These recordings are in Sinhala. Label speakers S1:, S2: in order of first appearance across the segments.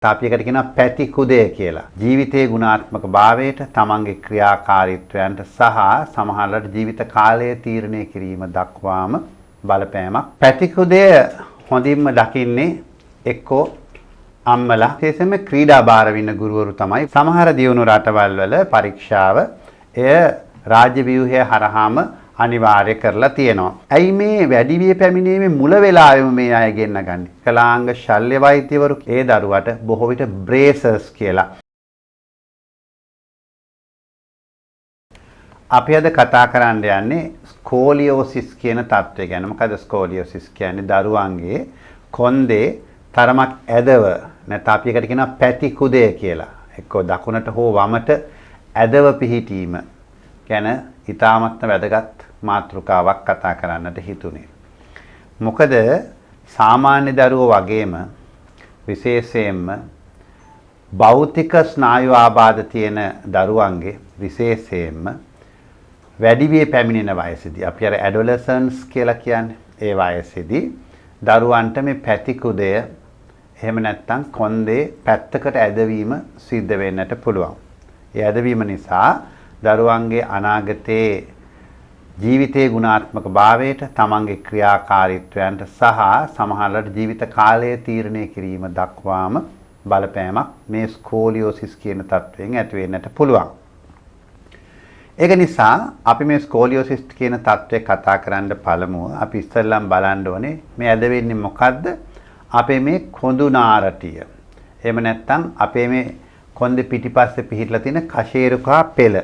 S1: අපි එකට කියනවා පැතිකුදය කියලා. ජීවිතයේ ගුණාත්මක භාවයට, තමන්ගේ ක්‍රියාකාරීත්වයන්ට සහ සමහරවිට ජීවිත කාලය තීරණය කිරීම දක්වාම බලපෑමක්. පැතිකුදය හොඳින්ම දකින්නේ එක්කෝ අම්මලා, විශේෂයෙන්ම ක්‍රීඩා බාර වින්න ගුරුවරු තමයි. සමහර දියුණු රටවල් වල පරීක්ෂාව එය රාජ්‍ය ව්‍යුහය හරහාම අනිවාර්ය කරලා තියෙනවා. ඇයි මේ වැඩි විය පැමිණීමේ මුල වෙලාවෙම මේ අය ගෙන්නගන්නේ? කලාංග ශල්‍ය වෛද්‍යවරු ඒ දරුවට බොහෝ විට බ්‍රේසර්ස් කියලා. අපි අද කතා කරන්න යන්නේ ස්කෝලියෝසිස් කියන තත්ත්වය ගැන. මොකද ස්කෝලියෝසිස් කියන්නේ දරුවන්ගේ කොන්දේ තරමක් ඇදව නැත්නම් අපි එකට කියනවා පැතිකුදය කියලා. එක්කෝ දකුණට හෝ වමට ඇදව පිහිටීම ගැන ඉතාමත්ම වැදගත් මාතෘකාවක් කතා කරන්නට හිතුනේ. මොකද සාමාන්‍ය දරුවෝ වගේම විශේෂයෙන්ම භෞතික ස්නායු ආබාධ තියෙන දරුවන්ගේ විශේෂයෙන්ම වැඩි විය පැමිණෙන වයසේදී අපි අර ඇඩොලසන්ට්ස් කියලා කියන්නේ ඒ වයසේදී දරුවන්ට මේ පැතිකුදය එහෙම නැත්නම් කොන්දේ පැත්තකට ඇදවීම සිද්ධ වෙන්නට පුළුවන්. ඒ ඇදවීම නිසා දරුවන්ගේ අනාගතයේ ජීවිතයේ ගුණාත්මක භාවයට, තමන්ගේ ක්‍රියාකාරීත්වයන්ට සහ සමහරවිට ජීවිත කාලය තීරණය කිරීම දක්වාම බලපෑමක් මේ ස්කෝලියෝසිස් කියන තත්වයෙන් ඇති වෙන්නට පුළුවන්. ඒක නිසා අපි මේ ස්කෝලියෝසිස් කියන තත්වය කතා කරන්න පළමුව අපි ඉස්සෙල්ලාම බලන්න ඕනේ මේ ඇද වෙන්නේ මොකද්ද? අපේ මේ කොඳු නාරටිය. එහෙම නැත්නම් අපේ මේ කොන්දේ පිටිපස්සේ පිහිටලා තියෙන කශේරුකා පෙළ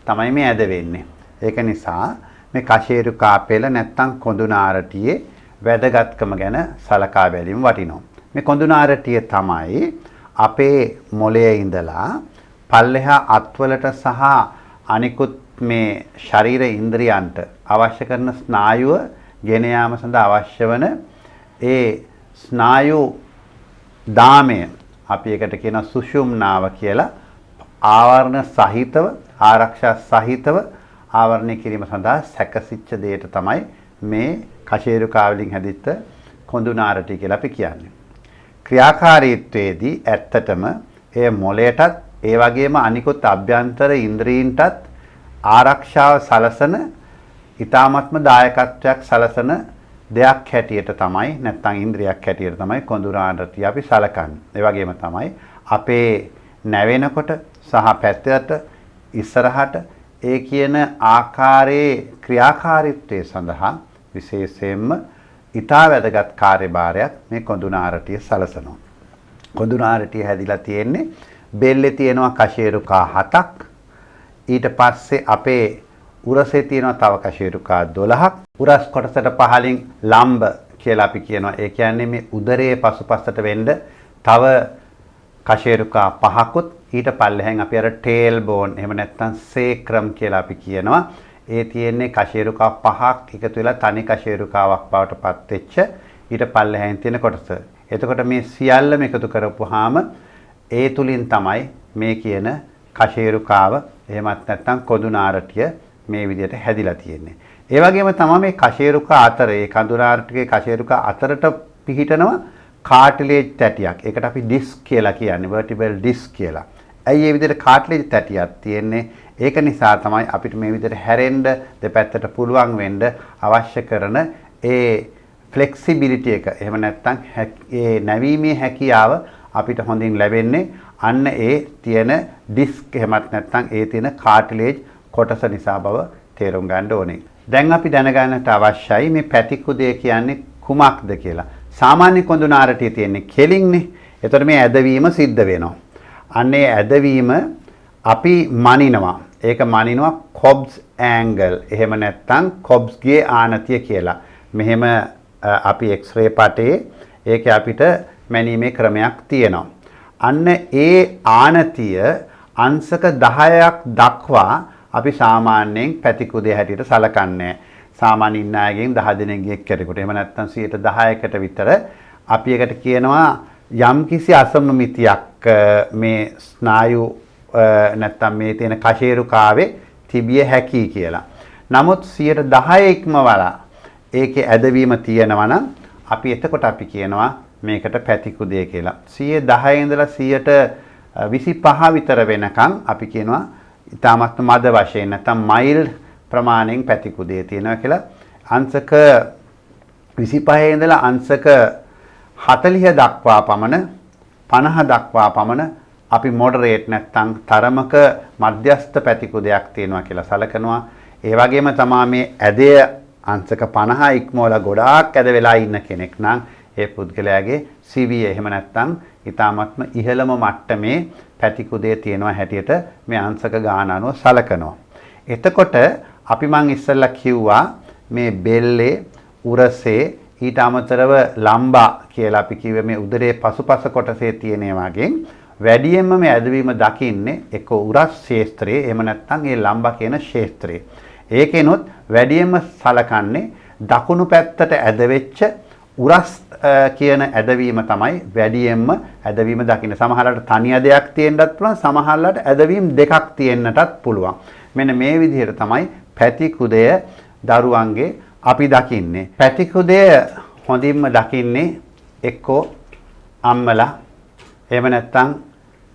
S1: තමයි මේ ඇද වෙන්නේ. ඒක නිසා මේ කශේරුකා පෙළ නැත්නම් කොඳු නාරටියේ වැදගත්කම ගැන සලකා බැලීම වටිනවා. මේ කොඳු නාරටිය තමයි අපේ මොළයේ ඉඳලා පල්ලෙහා අත්වලට සහ අනිකුත් මේ ශරීර ඉන්ද්‍රියන්ට අවශ්‍ය කරන ස්නායුව ගෙන යාම සඳහා අවශ්‍ය වන ඒ ස්නායු දාමය අපි එකට කියන සුෂුම්නාව කියලා ආවරණ සහිතව ආරක්ෂා සහිතව ආවරණය කිරීම සඳහා සැකසිච්ච දෙයට තමයි මේ කශේරුකා වලින් හැදිච්ච කොඳු නාරටි කියලා අපි කියන්නේ. ක්‍රියාකාරීත්වයේදී ඇත්තටම ඒ මොළයටත් ඒ වගේම අනිකුත් අභ්‍යන්තර ඉන්ද්‍රීන්ටත් ආරක්ෂාව සලසන ඊ타ත්ම දායකත්වයක් සලසන දෙයක් හැටියට තමයි නැත්නම් ඉන්ද්‍රියක් හැටියට තමයි කොඳු නාරටි අපි සලකන්නේ. ඒ වගේම තමයි අපේ නැවෙනකොට සහ පැත්තට ඉස්සරහට ඒ කියන ආකාරයේ ක්‍රියාකාරීත්වය සඳහා විශේෂයෙන්ම ඊටා වැදගත් කාර්යභාරයක් මේ කොඳු නාරටිය සලසනවා. කොඳු නාරටිය හැදිලා තියෙන්නේ බෙල්ලේ තියෙනවා කශේරුකා 7ක්. ඊට පස්සේ අපේ උරසේ තියෙනවා තව කශේරුකා 12ක්. උරස් කොටසට පහලින් ලම්බ කියලා අපි කියනවා. ඒ කියන්නේ මේ උදරයේ පසුපසට වෙන්න තව කශේරුකා 5කුත්. ඊට පල්ලෙහෙන් අපි අර ටේල් බෝන් එහෙම නැත්නම් සේක්‍රම් කියලා අපි කියනවා. ඒ තියෙන්නේ කශේරුකා 5ක් එකතු වෙලා තනි කශේරුකාවක් බවට පත් වෙච්ච ඊට පල්ලෙහෙන් තියෙන කොටස. එතකොට මේ සියල්ලම එකතු කරපුවාම ඒ තුලින් තමයි මේ කියන කශේරුකාව එහෙමත් නැත්නම් කොඳු නාරටිය මේ විදිහට හැදිලා තියෙන්නේ. ඒ වගේම තමයි මේ කශේරුකා අතර ඒ කොඳු නාරටියේ කශේරුකා අතරට පිහිටනවා කාටිලේජ් තැටියක්. ඒකට අපි ඩිස්ක් කියලා කියන්නේ vertebral disc කියලා. ඇයි මේ විදිහට කාටිලේජ් තැටියක් තියෙන්නේ? ඒක නිසා තමයි අපිට මේ විදිහට හැරෙන්න දෙපැත්තට පුළුවන් වෙන්න අවශ්‍ය කරන ඒ ෆ්ලෙක්සිබිලිටි එක. එහෙම නැත්නම් ඒ නැවීමේ හැකියාව අපිට හොඳින් ලැබෙන්නේ අන්න ඒ තියෙන ඩිස්ක් එහෙමත් නැත්නම් ඒ තියෙන කාටිලේජ් කොටස නිසා බව තේරුම් ගන්න ඕනේ. දැන් අපි දැනගන්නට අවශ්‍යයි මේ පැතිකුදය කියන්නේ කුමක්ද කියලා. සාමාන්‍ය කොඳු නාරටිය තියෙන්නේ කෙලින්නේ. එතකොට මේ ඇදවීම සිද්ධ වෙනවා. අන්නේ ඇදවීම අපි මනිනවා. ඒක මනිනවා කොබ්ස් ඇන්ගල්. එහෙම නැත්නම් කොබ්ස්ගේ ආනතිය කියලා. මෙහෙම අපි එක්ස්රේ පටේ ඒකේ අපිට මැනීමේ ක්‍රමයක් තියෙනවා. අන්න ඒ ආනතිය අංශක 10ක් දක්වා අපි සාමාන්‍යයෙන් පැතිකුදේ හැටියට සලකන්නේ. සාමාන්‍ය ඉන්න අයගෙන් 10 දෙනෙක්ගේ එක්කෙනෙකුට. එහෙම නැත්නම් 10%කට විතර අපි එකට කියනවා යම්කිසි අසමමිතියක් මේ ස්නායු නැත්නම් මේ තියෙන කශේරුකාවේ තිබිය හැකි කියලා. නමුත් 10% ඉක්මවලා ඒකේ ඇදවීම තියෙනවා නම් අපි එතකොට අපි කියනවා මේකට පැතිකුදේ කියලා. 10 ඉඳලා 25 විතර වෙනකන් අපි කියනවා ඊටමත් මද වශයෙන් නැත්නම් මයිල්ඩ් ප්‍රමාණයෙන් පැතිකුදේ තියෙනවා කියලා. අංශක 25 ඉඳලා අංශක 40 දක්වා පමණ 50 දක්වා පමණ අපි මොඩරේට් නැත්නම් තරමක මධ්‍යස්ථ පැතිකුදයක් තියෙනවා කියලා සලකනවා. ඒ වගේම තමයි මේ ඇදය අංශක 50 ඉක්මවලා ගොඩාක් ඇද වෙලා ඉන්න කෙනෙක් නම් ඒ පුද්ගලයාගේ CVA එහෙම නැත්නම් ඊටාත්ම ඉහළම මට්ටමේ පැතිකුදේ තියෙනවා හැටියට මේ අංශක ගාන අනුව සලකනවා. එතකොට අපි මං ඉස්සෙල්ලා කිව්වා මේ බෙල්ලේ උරසේ ඊට අමතරව ලම්බා කියලා අපි කිව්වේ මේ උදරයේ පසුපස කොටසේ තියෙන වගේ වැඩියෙන්ම මේ ඇදවීම දකින්නේ එක්ක උරස් ශේස්ත්‍රයේ එහෙම නැත්නම් ඒ ලම්බා කියන ශේස්ත්‍රයේ. ඒකෙනොත් වැඩියෙන්ම සලකන්නේ දකුණු පැත්තට ඇදවෙච්ච උරස් කියන ඇදවීම තමයි වැඩියෙන්ම ඇදවීම දකින්නේ. සමහරවිට තනි ඇදයක් තියෙන්නත් පුළුවන්, සමහරවිට ඇදවීම් දෙකක් තියෙන්නටත් පුළුවන්. මෙන්න මේ විදිහට තමයි පැතිකුදය දරුවන්ගේ අපි දකින්නේ. පැතිකුදය හොඳින්ම දකින්නේ එක්කෝ අම්මලා එහෙම නැත්නම්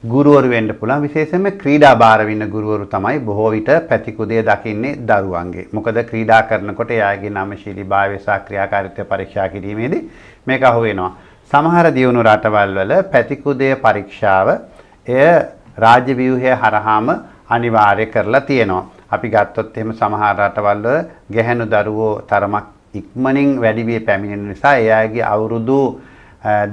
S1: ගුරුවරු වෙන්න පුළුවන්. විශේෂයෙන්ම ක්‍රීඩා බාර වෙන ගුරුවරු තමයි බොහෝ විට පැතිකුදේ දකින්නේ දරුවන්ගේ. මොකද ක්‍රීඩා කරනකොට එයාගේ නාමශීලීභාවය සහ ක්‍රියාකාරීත්වය පරීක්ෂා කිරීමේදී මේක අහු වෙනවා. සමහර දියුණු රටවල් වල පැතිකුදේ පරීක්ෂාව එය රාජ්‍ය ව්‍යුහය හරහාම අනිවාර්ය කරලා තියෙනවා. අපි ගත්තොත් එහෙම සමහර රටවල් වල ගැහැණු දරුවෝ තරමක් ඉක්මනින් වැඩි වී පැමිණෙන නිසා එයාගේ අවුරුදු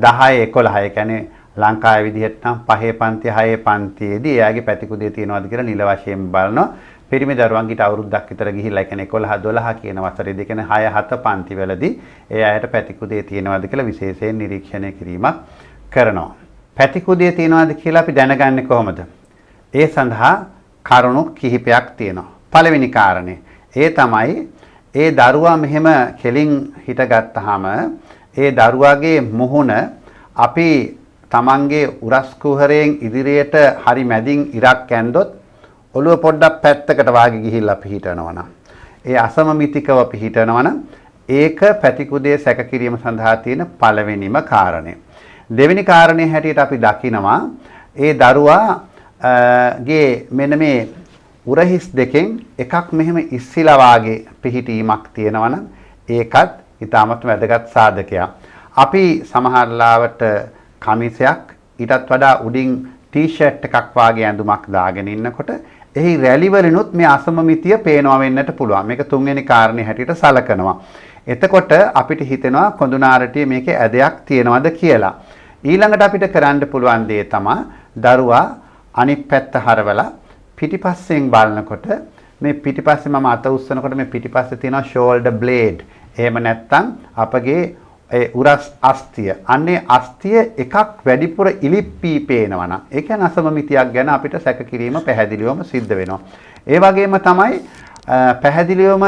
S1: 10 11 කියන්නේ ලංකාවේ විදිහට නම් 5 පන්ති 6 පන්තියේදී එයාගේ පැතිකුදේ තියෙනවද කියලා නිල වශයෙන් බලනවා. පිරිමි දරුවන්ගිට අවුරුද්දක් විතර ගිහිල්ලා කියන්නේ 11 12 කියන වසරේදී කියන්නේ 6 7 පන්ති වලදී ඒ අයට පැතිකුදේ තියෙනවද කියලා විශේෂයෙන් නිරීක්ෂණය කිරීමක් කරනවා. පැතිකුදේ තියෙනවද කියලා අපි දැනගන්නේ කොහොමද? ඒ සඳහා කරුණු කිහිපයක් තියෙනවා. පළවෙනි කාරණේ ඒ තමයි ඒ දරුවා මෙහෙම කෙලින් හිටගත්තාම ඒ දරුවාගේ මුහුණ අපි තමන්ගේ උරස් කුහරයෙන් ඉදිරියට හරි මැදින් ඉරක් ඇන්දොත් ඔළුව පොඩ්ඩක් පැත්තකට වාගේ ගිහිල්ලා පිහිටනවා නම් ඒ අසමමිතිකව පිහිටනවා නම් ඒක පැතිකුදේ සැක කිරීම සඳහා තියෙන පළවෙනිම කාරණය. දෙවෙනි කාරණේ හැටියට අපි දකිනවා ඒ දරුවා ගේ මෙන්න මේ උරහිස් දෙකෙන් එකක් මෙහෙම ඉස්සිලා වාගේ පිහිටීමක් තියෙනවා නම් ඒකත් ඊටමත් වැදගත් සාධකයක්. අපි සමහරලාවට කමිසයක් ඊටත් වඩා උඩින් ටී-ෂර්ට් එකක් වාගේ ඇඳුමක් දාගෙන ඉන්නකොට එහි රැලි වලිනුත් මේ අසමමිතිය පේනවා වෙන්නට පුළුවන්. මේක තුන්වෙනි කාරණේ හැටියට සලකනවා. එතකොට අපිට හිතෙනවා කොඳුනාරටියේ මේකේ ඇදයක් තියෙනවද කියලා. ඊළඟට අපිට කරන්න පුළුවන් දේ තමයි දරුවා අනිත් පැත්ත හරවලා පිටිපස්සෙන් බලනකොට මේ පිටිපස්සේ මම අත උස්සනකොට මේ පිටිපස්සේ තියෙනවා shoulder blade. එහෙම නැත්නම් අපගේ ඒ උරස් අස්තිය. අන්නේ අස්තිය එකක් වැඩිපුර ඉලිප්පී පේනවා නම් ඒ කියන්නේ අසමමිතියක් ගැන අපිට සැක කිරීම පැහැදිලිවම සිද්ධ වෙනවා. ඒ වගේම තමයි පැහැදිලිවම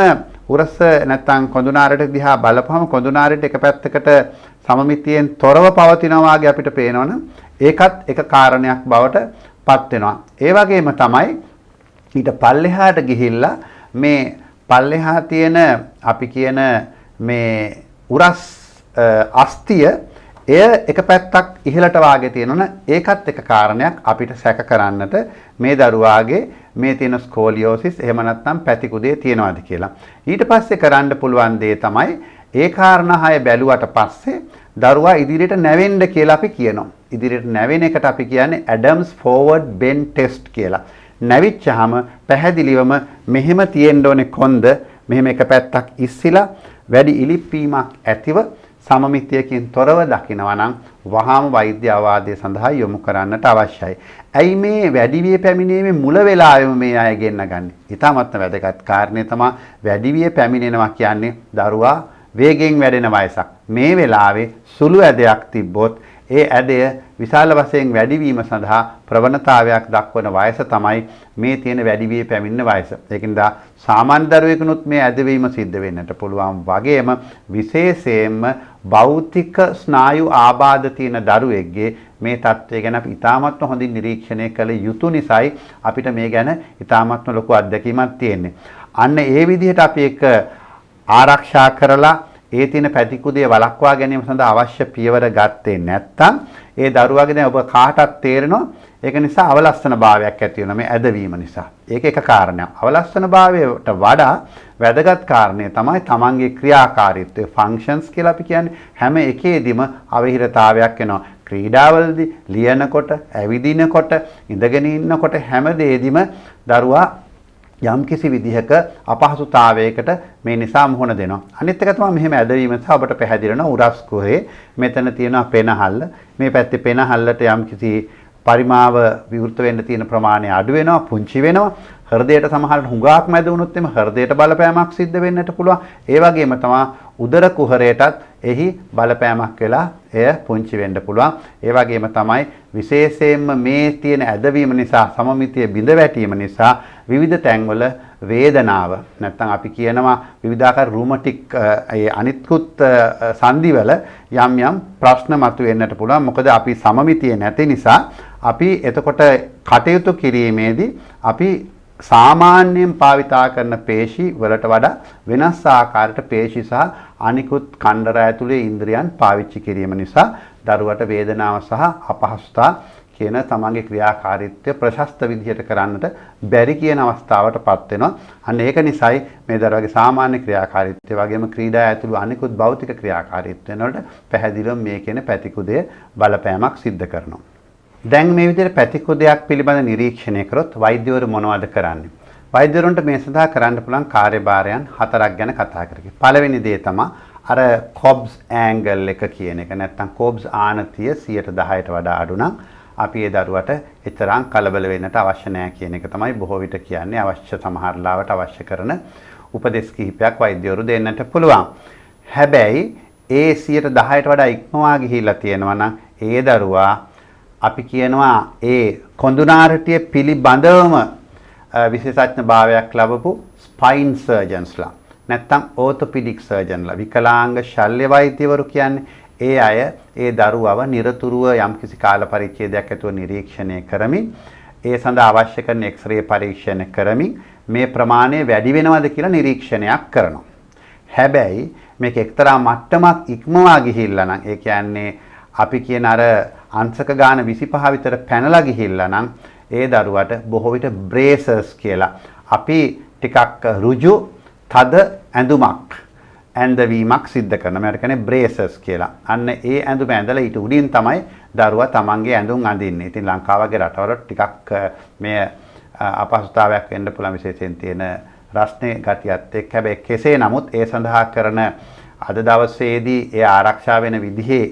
S1: උරස නැත්නම් කොඳුනාරට දිහා බලපුවම කොඳුනාරට එක පැත්තකට සමමිතියෙන් තොරව පවතිනවා වගේ අපිට පේනවනම් ඒකත් එක කාරණයක් බවට පත් වෙනවා. ඒ වගේම තමයි ඊට පල්ලෙහාට ගිහිල්ලා මේ පල්ලෙහා තියෙන අපි කියන මේ උරස් අස්තිය එය එක පැත්තක් ඉහළට වාගේ තියෙනවනේ ඒකත් එක කාරණයක් අපිට සැක කරන්නට මේ දරුවාගේ මේ තියෙන ස්කෝලියෝසිස් එහෙම නැත්නම් පැතිකුදේ තියෙනවද කියලා. ඊට පස්සේ කරන්න පුළුවන් දේ තමයි ඒ කාරණා හය බැලුවට පස්සේ දරුවා ඉදිරියට නැවෙන්න කියලා අපි කියනවා. ඉදිරියට නැවෙන එකට අපි කියන්නේ Adams forward bend test කියලා. නැවිච්චාම පැහැදිලිවම මෙහෙම තියෙන්න ඕනේ කොන්ද මෙහෙම එක පැත්තක් ඉස්සිලා වැඩි ඉලිප්පීමක් ඇතිව සමමිතියකින් තොරව දකිනවා නම් වහාම වෛද්‍ය අවවාදය සඳහා යොමු කරන්නට අවශ්‍යයි. ඇයි මේ වැඩි විය පැමිණීමේ මුල වෙලාවෙම මේ අය ගෙන්න ගන්නේ? ඊටමත් වැදගත් කාරණේ තමයි වැඩි විය පැමිණෙනවා කියන්නේ දරුවා වේගෙන් වැඩෙන වයසක්. මේ වෙලාවේ සුළු ඇදයක් තිබ්බොත් ඒ ඇදය විශාල වශයෙන් වැඩිවීම සඳහා ප්‍රවණතාවයක් දක්වන වයස තමයි මේ තියෙන වැඩි වී පැමිණෙන වයස. ඒකින්ද සාමාන්‍ය දරුවෙකුනුත් මේ ඇදවීම සිද්ධ වෙන්නට පුළුවන් වගේම විශේෂයෙන්ම භෞතික ස්නායු ආබාධ තියෙන දරුවෙක්ගේ මේ තත්ත්වය ගැන අපි ඉතාමත්ම හොඳින් නිරීක්ෂණය කළ යුතු නිසායි අපිට මේ ගැන ඉතාමත්ම ලොකු අත්දැකීමක් තියෙන්නේ. අන්න ඒ විදිහට අපි ඒක ආරක්ෂා කරලා ඒ තියෙන පැතිකුදේ වළක්වා ගැනීම සඳහා අවශ්‍ය පියවර ගත්තේ නැත්නම් ඒ දරුවාගේ දැන් ඔබ කාටත් තේරෙනවා ඒක නිසා අවලස්සන භාවයක් ඇති වෙනවා මේ ඇදවීම නිසා. ඒක එක කාරණයක්. අවලස්සන භාවයට වඩා වැදගත් කාරණේ තමයි තමන්ගේ ක්‍රියාකාරීත්වය ෆන්ක්ෂන්ස් කියලා අපි කියන්නේ හැම එකේදීම අවහිරතාවයක් එනවා. ක්‍රීඩාවලදී ලියනකොට, ඇවිදිනකොට, ඉඳගෙන ඉන්නකොට හැම දෙෙදීම දරුවා යම් කිසි විදිහක අපහසුතාවයකට මේ නිසා මුහුණ දෙනවා. අනිත් එක තමයි මෙහෙම ඇදවීම නිසා ඔබට පැහැදිලි වෙනවා උරස් කුහේ මෙතන තියෙනවා පෙනහල්ල. මේ පැත්තේ පෙනහල්ලට යම් කිසි පරිමාව විවෘත වෙන්න තියෙන ප්‍රමාණය අඩු වෙනවා, පුංචි වෙනවා. හෘදයට සමහරවිට හුඟක් මැද වුණොත් එimhe හෘදයට බලපෑමක් සිද්ධ වෙන්නට පුළුවන්. ඒ වගේම තමයි උදර කුහරයටත් එහි බලපෑමක් වෙලා එය පුංචි වෙන්න පුළුවන්. ඒ වගේම තමයි විශේෂයෙන්ම මේ තියෙන ඇදවීම නිසා සමමිතිය බිඳ වැටීම නිසා විවිධ තැන්වල වේදනාව නැත්නම් අපි කියනවා විවිධාකාර රුමටික් අනිත්කුත් සංදිවල යම් යම් ප්‍රශ්න මතුවෙන්නට පුළුවන්. මොකද අපි සමමිතිය නැති නිසා අපි එතකොට කටයුතු කිරීමේදී අපි සාමාන්‍යයෙන් භාවිතා කරන පේශි වලට වඩා වෙනස් ආකාරයට පේශි සහ අනිකුත් කණ්ඩර ඇතුලේ ඉන්ද්‍රියන් පාවිච්චි කිරීම නිසා දරුවට වේදනාව සහ අපහසුතා කියන තමන්ගේ ක්‍රියාකාරීත්වය ප්‍රශස්ත විදිහට කරන්නට බැරි කියන අවස්ථාවටපත් වෙනවා. අන්න ඒක නිසායි මේ දරුවගේ සාමාන්‍ය ක්‍රියාකාරීත්වය වගේම ක්‍රීඩා ඇතුළු අනිකුත් භෞතික ක්‍රියාකාරීත්වයන් වලට පැහැදිලිව මේ කියන පැතිකුදේ බලපෑමක් සිද්ධ කරනවා. දැන් මේ විදිහට පැතිකුදයක් පිළිබඳ නිරීක්ෂණය කරොත් වෛද්‍යවරු මොනවද කරන්නේ? වෛද්‍යවරුන්ට මේ සඳහා කරන්න පුළුවන් කාර්යභාරයන් 4ක් ගැන කතා කරගමු. පළවෙනි දේ තමයි අර කොබ්ස් ඇන්ගල් එක කියන එක. නැත්නම් කොබ්ස් ආනතිය 10%ට වඩා අඩු නම් අපි ඒ දරුවට එතරම් කලබල වෙන්නට අවශ්‍ය නැහැ කියන එක තමයි බොහෝ විට කියන්නේ. අවශ්‍ය සමහර ලාවට අවශ්‍ය කරන උපදෙස් කිහිපයක් වෛද්‍යවරු දෙන්නට පුළුවන්. හැබැයි ඒ 10%ට වඩා ඉක්මවා ගිහිල්ලා තියෙනවා නම් ඒ දරුවා අපි කියනවා ඒ කොඳුනාරටිය පිළිබඳවම විශේෂඥ භාවයක් ලැබපු ස්පයින් සර්ජන්ස්ලා නැත්නම් ඕර්තොපෙඩික් සර්ජන්ලා විකලාංග ශල්‍ය වෛද්‍යවරු කියන්නේ ඒ අය ඒ දරුවව නිරතුරුව යම්කිසි කාල පරිච්ඡේදයක් ඇතුව නිරීක්ෂණය කරමින් ඒ සඳහා අවශ්‍ය කරන එක්ස්රේ පරීක්ෂණ කරමින් මේ ප්‍රමාණය වැඩි වෙනවද කියලා නිරීක්ෂණයක් කරනවා. හැබැයි මේක එක්තරා මට්ටමක් ඉක්මවා ගිහිල්ලා නම් ඒ කියන්නේ අපි කියන අර අංශක ගාන 25 විතර පැනලා ගිහිල්ලා නම් ඒ දරුවට බොහෝ විට බ්‍රේසර්ස් කියලා අපි ටිකක් ඍජු තද ඇඳුමක් ඇඳවීමක් සිද්ධ කරනවා. මේකට කියන්නේ බ්‍රේසර්ස් කියලා. අන්න ඒ ඇඳුම ඇඳලා ඊට උඩින් තමයි දරුවා තමන්ගේ ඇඳුම් අඳින්නේ. ඉතින් ලංකාව වගේ රටවල ටිකක් මේ අපහසුතාවයක් වෙන්න පුළුවන් විශේෂයෙන් තියෙන රස්නේ ගතියත් එක්ක. හැබැයි කෙසේ නමුත් ඒ සඳහා කරන අද දවසේදී ඒ ආරක්ෂා වෙන විදිහේ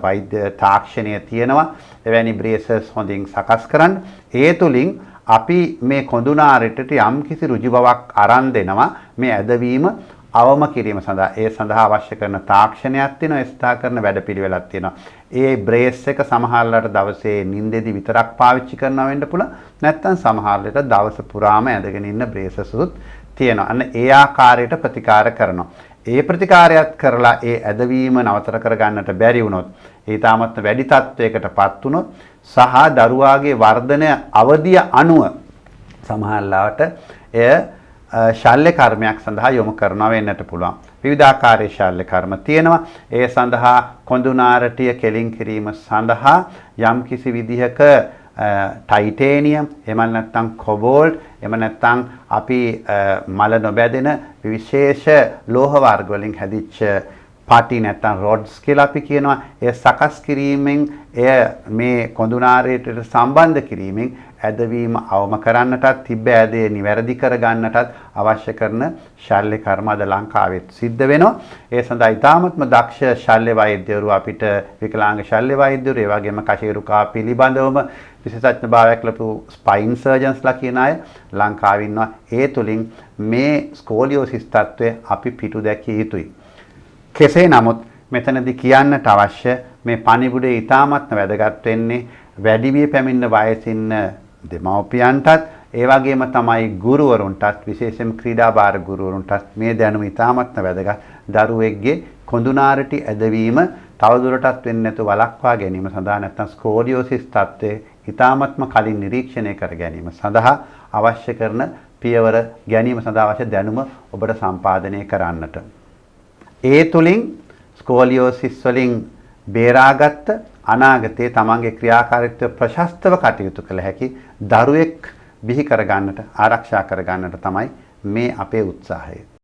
S1: වෛද්‍ය තාක්ෂණය තියෙනවා. එවැනි බ්‍රේසර්ස් හොඳින් සකස් කරන්න. ඒ තුලින් අපි මේ කොඳුනාරටට යම් කිසි ඍජු බවක් අරන් දෙනවා මේ ඇදවීම අවම කිරීම සඳහා. ඒ සඳහා අවශ්‍ය කරන තාක්ෂණයක් තියෙනවා. ඒ සඳහා කරන වැඩපිළිවෙලක් තියෙනවා. ඒ බ්‍රේස් එක සමහරවල්ලාට දවසේ නිින්දෙදි විතරක් පාවිච්චි කරනවා වෙන්න පුළුවන්. නැත්නම් සමහරවල්ලාට දවස පුරාම ඇඳගෙන ඉන්න බ්‍රේසස් උත් තියෙනවා. අන්න ඒ ආකාරයට ප්‍රතිකාර කරනවා. ඒ ප්‍රතිකාරයත් කරලා ඒ ඇදවීම නවතර කර ගන්නට බැරි වුණොත් ඒ තාමත් වැඩි තත්වයකටපත් වුණොත් සහ දරුවාගේ වර්ධනය අවධිය අනුව සමහරලාට එය ශල්‍ය කර්මයක් සඳහා යොමු කරනවා වෙන්නට පුළුවන්. විවිධාකාරයේ ශල්‍ය කර්ම තියෙනවා. ඒ සඳහා කොඳුනාරටිය කෙලින් කිරීම සඳහා යම් කිසි විදිහක ටයිටේනියම් එහෙම නැත්නම් කොබෝල්ට් එහෙම නැත්නම් අපි මල නොබැදෙන විශේෂ ලෝහ වර්ග වලින් හැදිච්ච පාටි නැත්නම් රොඩ්ස් කියලා අපි කියනවා. ඒ සකස් කිරීමෙන් එය මේ කොඳුනාරයට සම්බන්ධ කිරීමෙන් ඇදවීම අවම කරන්නටත් තිබ්බ ඇදේ නිවැරදි කර ගන්නටත් අවශ්‍ය කරන ශල්‍ය කර්ම අද ලංකාවේ සිද්ධ වෙනවා. ඒ සඳහා ඉතාමත්ම දක්ෂ ශල්‍ය වෛද්‍යවරු අපිට විකලාංග ශල්‍ය වෛද්‍යවරු ඒ වගේම කශේරුකා පිළිබඳවම විශේෂඥ භාවයක් ලැබපු ස්පයින් සර්ජන්ස්ලා කියන අය ලංකාවේ ඉන්නවා. ඒ තුලින් මේ ස්කෝලියෝසිස් තත්ත්වය අපි පිටු දැකිය යුතුයි. කෙසේ නමුත් මෙතනදී කියන්නට අවශ්‍ය මේ පණිවිඩය ඉතාමත්ම වැදගත් වෙන්නේ වැඩි වී පැමිණෙන වයසින් දෙමව්පියන්ටත් ඒ වගේම තමයි ගුරුවරුන්ටත් විශේෂයෙන්ම ක්‍රීඩා භාර ගුරුවරුන්ටත් මේ දැනුම ඉතාමත්ම වැදගත්. දරුවෙක්ගේ කොඳුනාරටි ඇදවීම තවදුරටත් වෙන්නේ නැතුව වළක්වා ගැනීම සඳහා නැත්නම් ස්කෝලියෝසිස් තත්ත්වයේ ඉතාමත්ම කලින් නිරීක්ෂණය කර ගැනීම සඳහා අවශ්‍ය කරන පියවර ගැනීම සඳහා අවශ්‍ය දැනුම ඔබට සම්පාදනය කරන්නට. ඒ තුලින් ස්කෝලියෝසිස් වලින් බේරාගත්ත අනාගතයේ තමන්ගේ ක්‍රියාකාරීත්වය ප්‍රශස්තව කටයුතු කළ හැකි දරුවෙක් බිහි කර ගන්නට ආරක්ෂා කර ගන්නට තමයි මේ අපේ උත්සාහය.